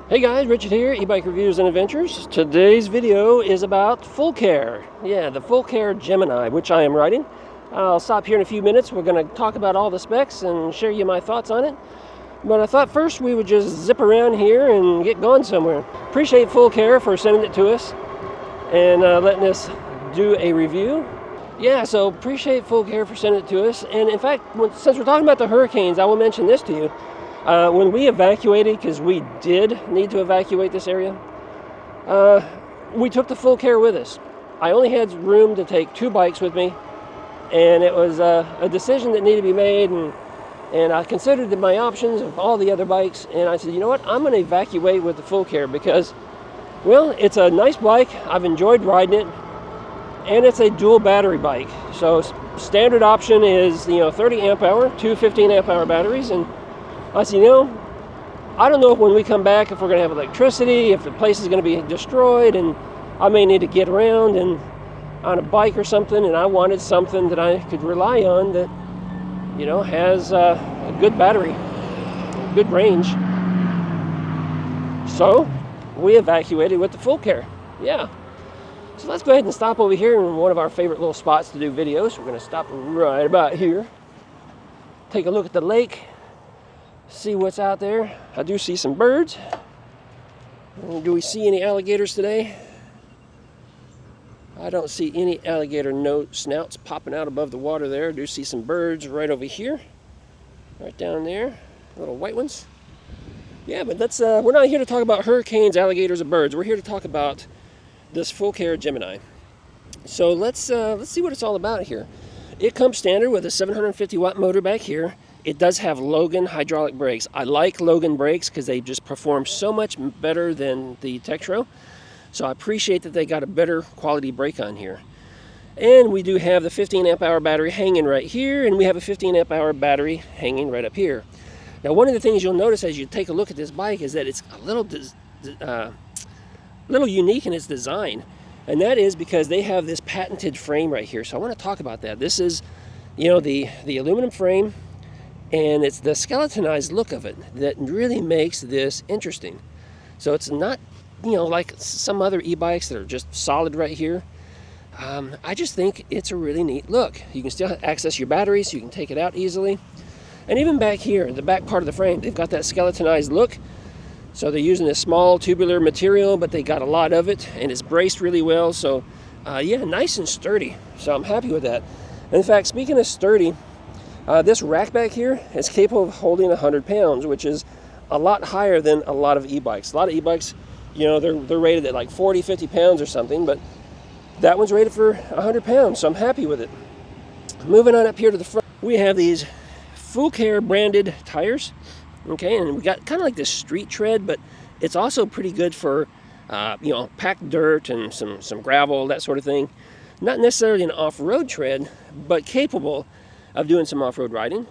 Hey guys, Richard here, e-bike reviews and adventures. Today's video is about Fucare. Yeah, the Fucare Gemini, which I am riding. I'll stop here in a few minutes. We're going to talk about all the specs and share you my thoughts on it. But I thought first we would just zip around here and get going somewhere. Appreciate Fucare for sending it to us and letting us do a review. Yeah, so appreciate Fucare for sending it to us. And in fact, since we're talking about the hurricanes, I will mention this to you. When we evacuated, because we did need to evacuate this area, we took the Fucare with us. I only had room to take 2 bikes with me, and it was a decision that needed to be made, and I considered my options of all the other bikes, and I said, you know what, I'm going to evacuate with the Fucare because, well, it's a nice bike. I've enjoyed riding it, and it's a dual battery bike. So standard option is, 30 amp hour, 2 15 amp hour batteries, and I said, I don't know if when we come back if we're going to have electricity, if the place is going to be destroyed, and I may need to get around and on a bike or something, and I wanted something that I could rely on that, has a good battery, good range. So we evacuated with the Fucare. Yeah. So let's go ahead and stop over here in one of our favorite little spots to do videos. We're going to stop right about here, take a look at the lake, see what's out there. I do see some birds. Do we see any alligators today? I don't see any alligator snouts popping out above the water there. I do see some birds right over here, right down there, little white ones. Yeah, but that's we're not here to talk about hurricanes, alligators, or birds. We're here to talk about this Fucare Gemini. So let's see what it's all about here. It comes standard with a 750 watt motor back here. It does have Logan hydraulic brakes. I like Logan brakes because they just perform so much better than the Tektro. So I appreciate that they got a better quality brake on here. And we do have the 15 amp hour battery hanging right here, and we have a 15 amp hour battery hanging right up here. Now, one of the things you'll notice as you take a look at this bike is that it's a little unique in its design. And that is because they have this patented frame right here. So I want to talk about that. This is, the aluminum frame. And it's the skeletonized look of it that really makes this interesting. So it's not, like some other e-bikes that are just solid right here. I just think it's a really neat look. You can still access your batteries, so you can take it out easily. And even back here, the back part of the frame, they've got that skeletonized look. So they're using this small tubular material, but they got a lot of it, and it's braced really well. So, yeah, nice and sturdy. So I'm happy with that. And in fact, speaking of sturdy, this rack back here is capable of holding 100 pounds, which is a lot higher than a lot of e-bikes. A lot of e-bikes, they're rated at like 40, 50 pounds or something, but that one's rated for 100 pounds, so I'm happy with it. Moving on up here to the front, we have these Fucare branded tires, okay, and we got kind of like this street tread, but it's also pretty good for, packed dirt and some gravel, that sort of thing. Not necessarily an off-road tread, but capable of doing some off-road riding.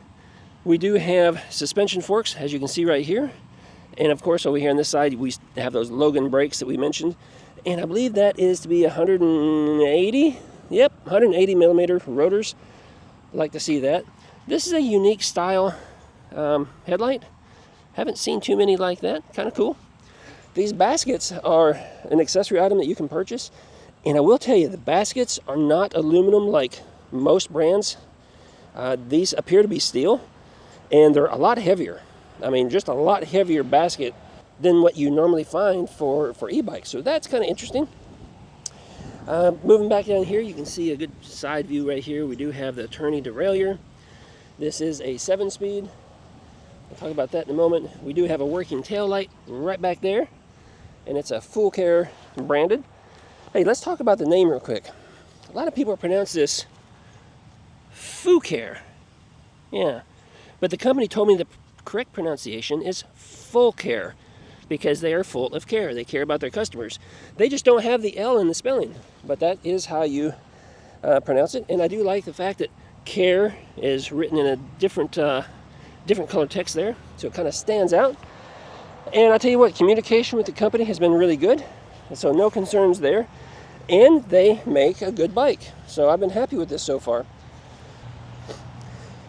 We do have suspension forks, as you can see right here. And of course, over here on this side, we have those Logan brakes that we mentioned. And I believe that is to be 180, 180 millimeter rotors. I like to see that. This is a unique style headlight. Haven't seen too many like that, kind of cool. These baskets are an accessory item that you can purchase. And I will tell you, the baskets are not aluminum like most brands. These appear to be steel, and they're a lot heavier. I mean, just a lot heavier basket than what you normally find for e-bikes. So that's kind of interesting. Moving back down here, you can see a good side view right here. We do have the tourney derailleur. This is a 7-speed. I'll talk about that in a moment. We do have a working tail light right back there, and it's a Fucare branded. Hey, let's talk about the name real quick. A lot of people pronounce this Fucare. Yeah. But the company told me the correct pronunciation is Fucare because they are full of care. They care about their customers. They just don't have the L in the spelling, but that is how you pronounce it. And I do like the fact that care is written in a different color text there, so it kind of stands out. And I tell you what, communication with the company has been really good, and so no concerns there. And they make a good bike, so I've been happy with this so far.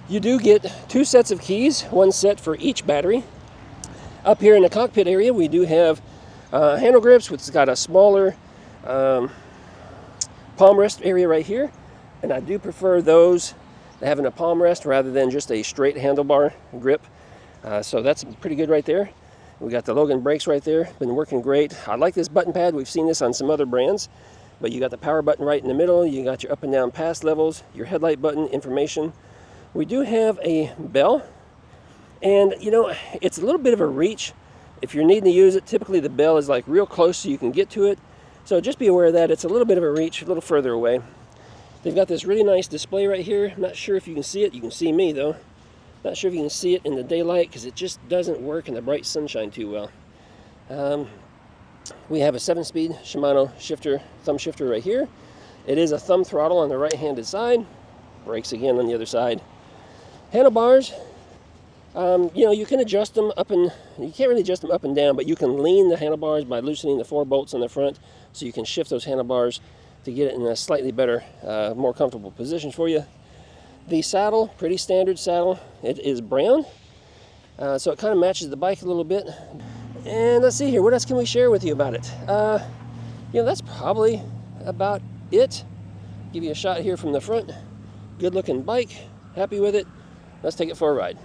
You do get 2 sets of keys, one set for each battery. Up here in the cockpit area, we do have handle grips, which has got a smaller palm rest area right here. And I do prefer those to having a palm rest rather than just a straight handlebar grip. So that's pretty good right there. We got the Logan brakes right there, been working great. I like this button pad. We've seen this on some other brands, but you got the power button right in the middle. You got your up and down pass levels, your headlight button information. We do have a bell, and you know, it's a little bit of a reach if you're needing to use it. Typically the bell is like real close so you can get to it. So just be aware of that. It's a little bit of a reach, a little further away. They've got this really nice display right here. I'm not sure if you can see it. You can see me though. Not sure if you can see it in the daylight because it just doesn't work in the bright sunshine too well. We have a 7-speed Shimano shifter, thumb shifter right here. It is a thumb throttle on the right-handed side. Brakes again on the other side. Handlebars, you know, you can adjust them up and, you can't really adjust them up and down, but you can lean the handlebars by loosening the 4 bolts on the front, so you can shift those handlebars to get it in a slightly better, more comfortable position for you. The saddle, pretty standard saddle. It is brown, so it kind of matches the bike a little bit. And let's see here, what else can we share with you about it? You know, that's probably about it. Give you a shot here from the front. Good looking bike, happy with it. Let's take it for a ride.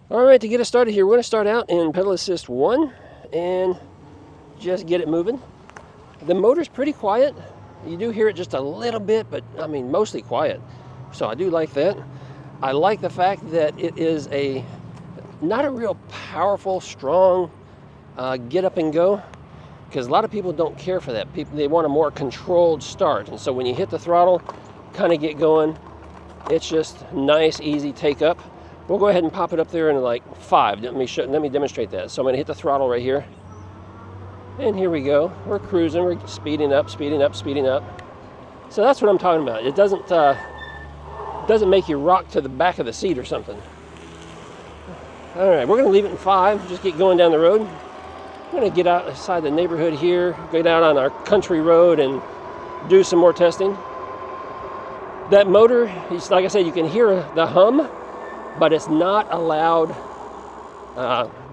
All right, to get us started here, we're going to start out in pedal assist 1 and just get it moving. The motor's pretty quiet. You do hear it just a little bit, but I mean, mostly quiet. So I do like that. I like the fact that it is not a real powerful, strong get up and go, because a lot of people don't care for that. They want a more controlled start. And so when you hit the throttle, kind of get going, it's just nice, easy take up. We'll go ahead and pop it up there in like 5. Let me demonstrate that. So I'm going to hit the throttle right here. And here we go. We're cruising. We're speeding up, speeding up, speeding up. So that's what I'm talking about. It doesn't make you rock to the back of the seat or something. All right, we're going to leave it in 5. Just get going down the road. I'm going to get outside the neighborhood here, get out on our country road and do some more testing. That motor, like I said, you can hear the hum, but it's not a loud,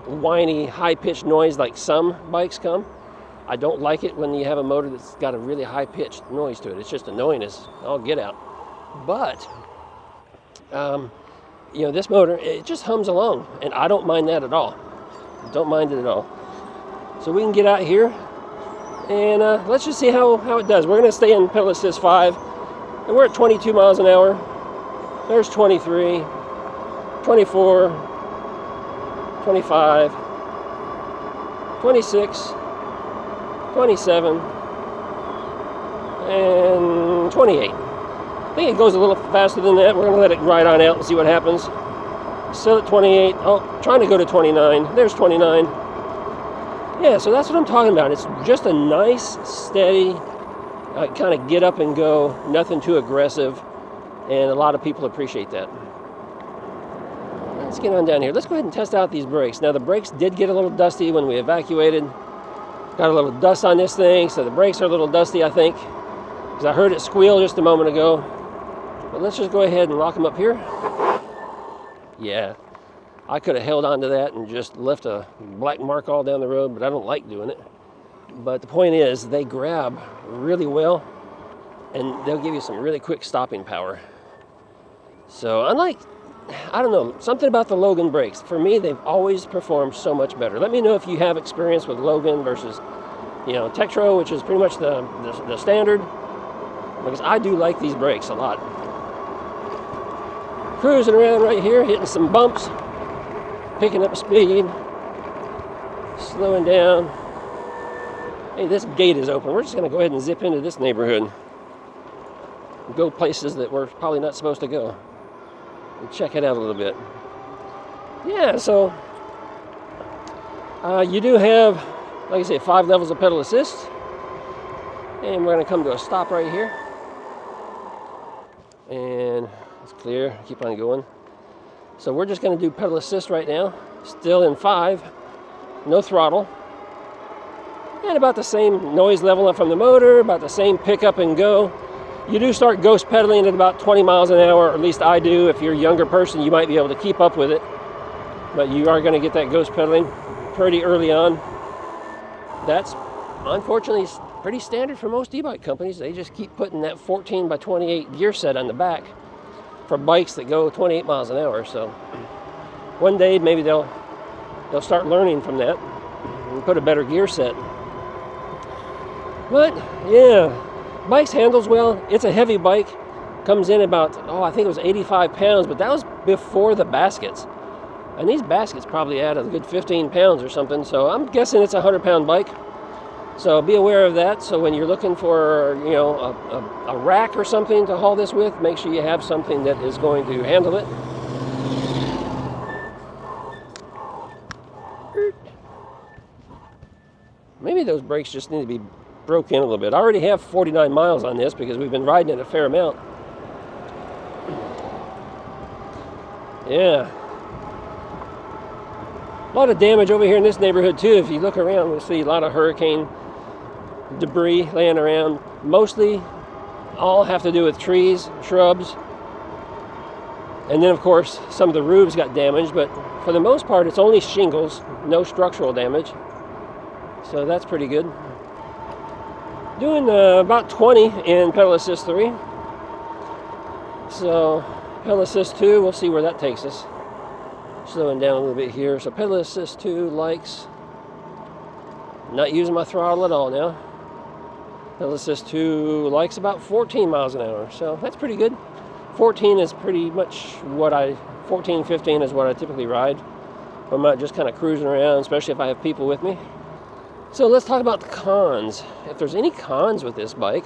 whiny, high-pitched noise like some bikes come. I don't like it when you have a motor that's got a really high-pitched noise to it. It's just annoying as all get out. But, you know, this motor, it just hums along, and I don't mind that at all. Don't mind it at all. So we can get out here, and let's just see how it does. We're going to stay in pedal assist 5, and we're at 22 miles an hour. There's 23, 24, 25, 26, 27, and 28. I think it goes a little faster than that. We're going to let it ride on out and see what happens. Still at 28. Oh, trying to go to 29. There's 29. Yeah, so that's what I'm talking about. It's just a nice, steady, kind of get up and go, nothing too aggressive, and a lot of people appreciate that. Let's get on down here. Let's go ahead and test out these brakes. Now, the brakes did get a little dusty when we evacuated. Got a little dust on this thing, so the brakes are a little dusty, I think, because I heard it squeal just a moment ago. But let's just go ahead and lock them up here. Yeah. I could have held on to that and just left a black mark all down the road, but I don't like doing it. But the point is, they grab really well, and they'll give you some really quick stopping power. So unlike, I don't know, something about the Logan brakes, for me, they've always performed so much better. Let me know if you have experience with Logan versus, you know, Tektro, which is pretty much the standard, because I do like these brakes a lot. Cruising around right here, hitting some bumps. Picking up speed, slowing down. Hey, this gate is open. We're just going to go ahead and zip into this neighborhood. Go places that we're probably not supposed to go. And check it out a little bit. Yeah, so you do have, like I say, 5 levels of pedal assist. And we're going to come to a stop right here. And it's clear. Keep on going. So we're just going to do pedal assist right now, still in 5, no throttle, and about the same noise level from the motor, about the same pick up and go. You do start ghost pedaling at about 20 miles an hour, or at least I do. If you're a younger person, you might be able to keep up with it, but you are going to get that ghost pedaling pretty early on. That's unfortunately pretty standard for most e-bike companies. They just keep putting that 14 by 28 gear set on the back for bikes that go 28 miles an hour. So one day maybe they'll start learning from that and put a better gear set. But yeah, bike's handles well. It's a heavy bike. Comes in about, I think it was 85 pounds, but that was before the baskets. And these baskets probably add a good 15 pounds or something. So I'm guessing it's a 100-pound bike. So be aware of that. So when you're looking for, a rack or something to haul this with, make sure you have something that is going to handle it. Maybe those brakes just need to be broke in a little bit. I already have 49 miles on this because we've been riding it a fair amount. Yeah. A lot of damage over here in this neighborhood too. If you look around, we'll see a lot of hurricane debris laying around. Mostly all have to do with trees, shrubs, and then of course some of the roofs got damaged, but for the most part it's only shingles, no structural damage. So that's pretty good. Doing about 20 in pedal assist 3. So pedal assist 2, we'll see where that takes us. Slowing down a little bit here. So pedal assist 2 likes, not using my throttle at all now. Pedal assist 2 likes about 14 miles an hour. So that's pretty good. 14 is pretty much 14, 15 is what I typically ride. I'm not just kind of cruising around, especially if I have people with me. So let's talk about the cons. If there's any cons with this bike,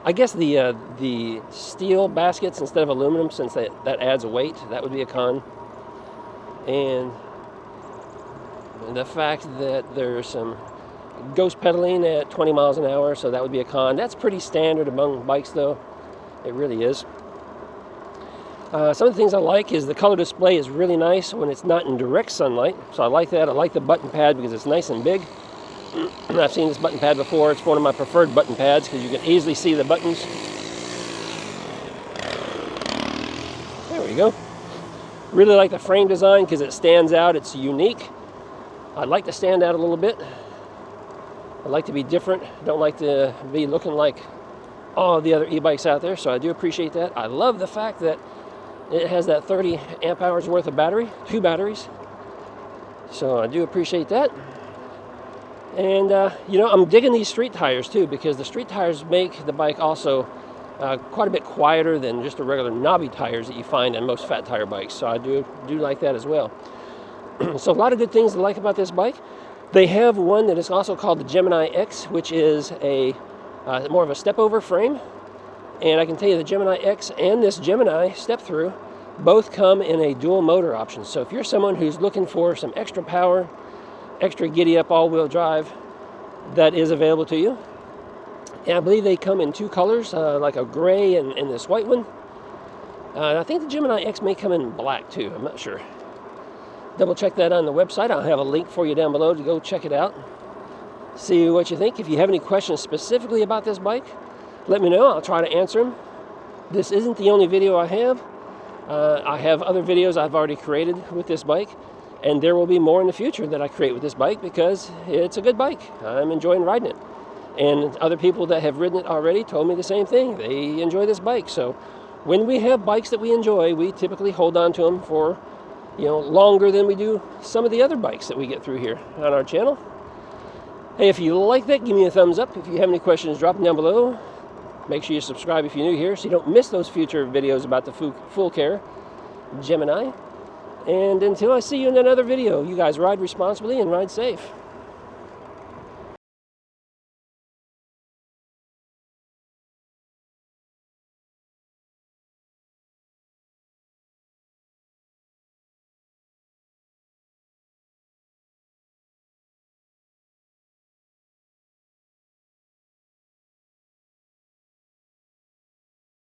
I guess the steel baskets instead of aluminum, since that adds weight, that would be a con. And the fact that there's some ghost pedaling at 20 miles an hour, so that would be a con. That's pretty standard among bikes though. It really is. Some of the things I like is the color display is really nice when it's not in direct sunlight. So I like that. I like the button pad because it's nice and big. I've seen this button pad before. It's one of my preferred button pads because you can easily see the buttons. There we go. Really like the frame design because it stands out. It's unique. I'd like to stand out a little bit. I like to be different. Don't like to be looking like all the other e-bikes out there. So I do appreciate that. I love the fact that it has that 30 amp hours worth of battery, 2 batteries. So I do appreciate that. And, I'm digging these street tires too, because the street tires make the bike also quite a bit quieter than just the regular knobby tires that you find in most fat tire bikes. So I do like that as well. So a lot of good things to like about this bike. They have one that is also called the Gemini X, which is a more of a step-over frame. And I can tell you the Gemini X and this Gemini step-through both come in a dual motor option. So if you're someone who's looking for some extra power, extra giddy-up all-wheel drive, that is available to you. And I believe they come in 2 colors, like a gray and this white one. I think the Gemini X may come in black too. I'm not sure. Double check that on the website. I'll have a link for you down below to go check it out. See what you think. If you have any questions specifically about this bike, let me know. I'll try to answer them. This isn't the only video I have. I have other videos I've already created with this bike, and there will be more in the future that I create with this bike because it's a good bike. I'm enjoying riding it. And other people that have ridden it already told me the same thing. They enjoy this bike. So when we have bikes that we enjoy, we typically hold on to them for, longer than we do some of the other bikes that we get through here on our channel. Hey, if you like that, give me a thumbs up. If you have any questions, drop them down below. Make sure you subscribe if you're new here so you don't miss those future videos about the Fucare Gemini. And until I see you in another video, you guys ride responsibly and ride safe.